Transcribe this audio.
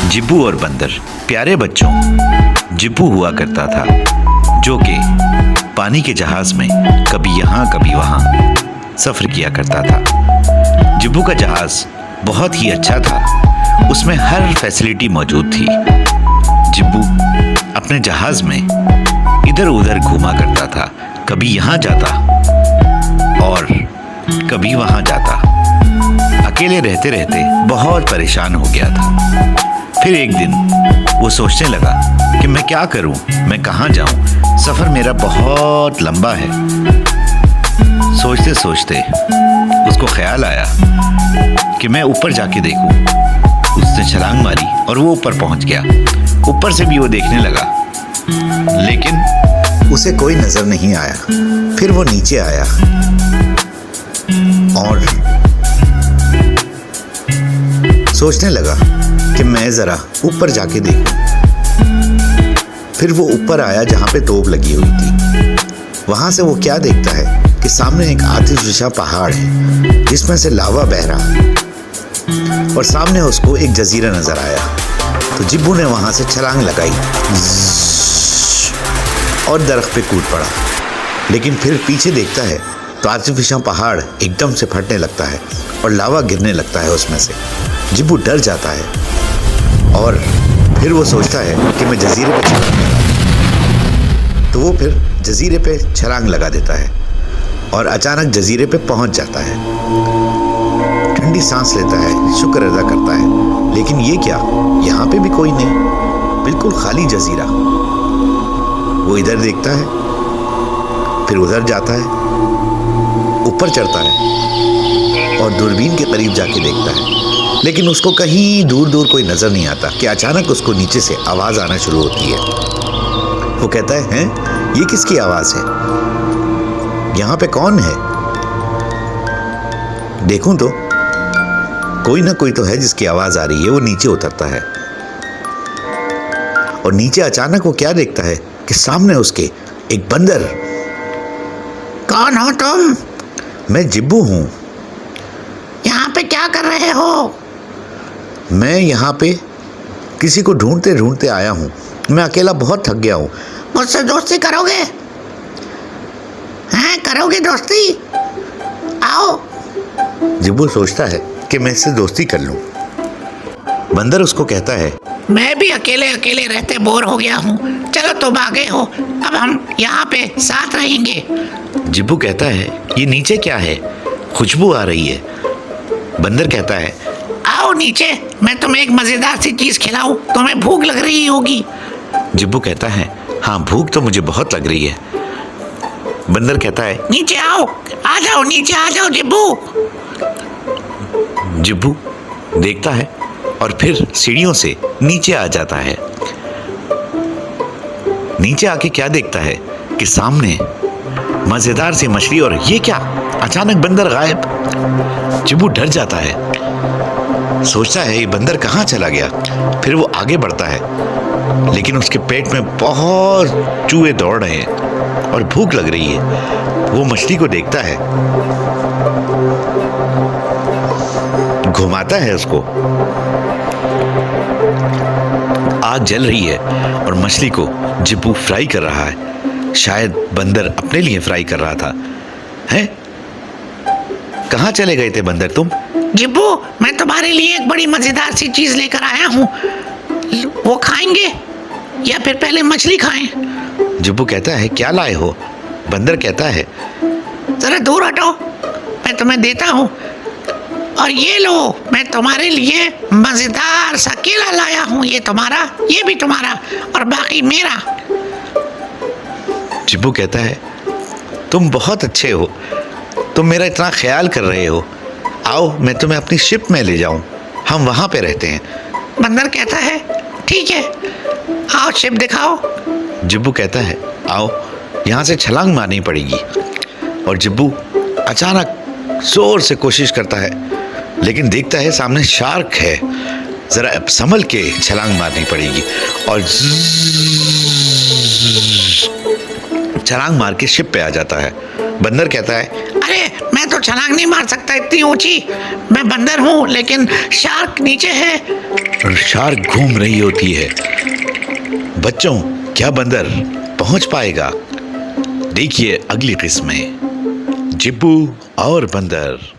जिब्बू और बंदर प्यारे बच्चों। जिब्बू हुआ करता था जो कि पानी के जहाज में कभी यहाँ कभी वहाँ सफ़र किया करता था। जिब्बू का जहाज बहुत ही अच्छा था, उसमें हर फैसिलिटी मौजूद थी। जिब्बू अपने जहाज में इधर उधर घूमा करता था, कभी यहाँ जाता और कभी वहाँ जाता। अकेले रहते रहते बहुत परेशान हो गया था। फिर एक दिन वो सोचने लगा कि मैं क्या करूं, मैं कहाँ जाऊं, सफ़र मेरा बहुत लंबा है। सोचते सोचते उसको ख्याल आया कि मैं ऊपर जाके देखूं। उसने छलांग मारी और वो ऊपर पहुंच गया। ऊपर से भी वो देखने लगा, लेकिन उसे कोई नजर नहीं आया। फिर वो नीचे आया और सोचने लगा कि मैं जरा ऊपर जाके देखूं। फिर वो ऊपर आया जहां पे तोप लगी हुई थी। वहां से वो क्या देखता है कि सामने एक आतिशबाजी पहाड़ है जिसमें से लावा बह रहा है और सामने उसको एक जजीरा नजर आया। तो जिब्बू ने वहां से छलांग लगाई और दरख्त पे कूद पड़ा। लेकिन फिर पीछे देखता है तो आतिशबाजी पहाड़ एकदम से फटने लगता है और लावा गिरने लगता है उसमें से। जिब्बू डर जाता है और फिर वो सोचता है कि मैं जजीरे पे छलांग लगा दूं। तो वो फिर जजीरे पे छलांग लगा देता है और अचानक जजीरे पे पहुंच जाता है। ठंडी सांस लेता है, शुक्र अदा करता है। लेकिन ये क्या, यहाँ पे भी कोई नहीं, बिल्कुल खाली जजीरा। वो इधर देखता है, फिर उधर जाता है, ऊपर चढ़ता है और दूरबीन के करीब जाके देखता है। लेकिन उसको कहीं दूर दूर कोई नजर नहीं आता कि अचानक उसको नीचे से आवाज आना शुरू होती है। वो कहता है, हैं? ये किसकी आवाज है? यहाँ पे कौन है? देखूं तो कोई ना कोई तो है जिसकी आवाज आ रही है। वो नीचे उतरता है और नीचे अचानक वो क्या देखता है कि सामने उसके एक बंदर। कौन हो तुम? मैं जिब्बू हूं। यहाँ पे क्या कर रहे हो? मैं यहाँ पे किसी को ढूंढते ढूंढते आया हूँ। मैं अकेला बहुत थक गया हूँ। मुझसे दोस्ती करोगे? हैं, करोगे दोस्ती? आओ। जिब्बू सोचता है कि मैं इससे दोस्ती कर लूँ। बंदर उसको कहता है, मैं भी अकेले अकेले रहते बोर हो गया हूँ। चलो तुम आगे हो, अब हम यहाँ पे साथ रहेंगे। जिब्बू कहता है, ये नीचे क्या है? खुशबू आ रही है। बंदर कहता है, आओ नीचे, मैं तुम्हें एक मजेदार सी चीज खिलाऊं, तुम्हें भूख लग रही होगी। जिब्बू कहता है, हाँ भूख तो मुझे बहुत लग रही है। बंदर कहता है, नीचे आओ, आ जाओ, नीचे आ जाओ जिब्बू। जिब्बू देखता है और फिर सीढ़ियों से नीचे आ जाता है। नीचे आके क्या देखता है कि सामने मजेदार सी मछली। और ये क्या, अचानक बंदर गायब। जिब्बू डर जाता है, सोचता है ये बंदर कहाँ चला गया। फिर वो आगे बढ़ता है, लेकिन उसके पेट में बहुत चूहे दौड़ रहे हैं और भूख लग रही है। वो मछली को देखता है, घुमाता है उसको। आग जल रही है और मछली को जिब्बू फ्राई कर रहा है। शायद बंदर अपने लिए फ्राई कर रहा था। हैं? कहाँ चले गए थे बंदर तुम? जिब्बू, मैं तुम्हारे लिए एक बड़ी मजेदार सी चीज लेकर आया हूँ। वो खाएंगे या फिर पहले मछली खाएं? जिब्बू कहता है, क्या लाए हो? बंदर कहता है, जरा दूर हटो, मैं तुम्हें देता हूँ। और ये लो, मैं तुम्हारे लिए मजेदार सा केला लाया हूँ। ये तुम्हारा, ये भी तुम्हारा और बाकी मेरा। जिब्बू कहता है, तुम बहुत अच्छे हो, तुम मेरा इतना ख्याल कर रहे हो। आओ, मैं तुम्हें अपनी शिप में ले जाऊं, हम वहां पे रहते हैं। बंदर कहता है, ठीक है, आओ शिप दिखाओ। जिब्बू कहता है, आओ, यहाँ से छलांग मारनी पड़ेगी। और जिब्बू अचानक जोर से कोशिश करता है, लेकिन देखता है सामने शार्क है। जरा संभल के छलांग मारनी पड़ेगी और छलांग मार के शिप पे आ जाता है। बंदर कहता है, अरे मैं तो छलांग नहीं मार सकता इतनी ऊंची, मैं बंदर हूँ लेकिन शार्क नीचे है। और शार्क घूम रही होती है। बच्चों, क्या बंदर पहुंच पाएगा? देखिए अगली किस्म में जिब्बू और बंदर।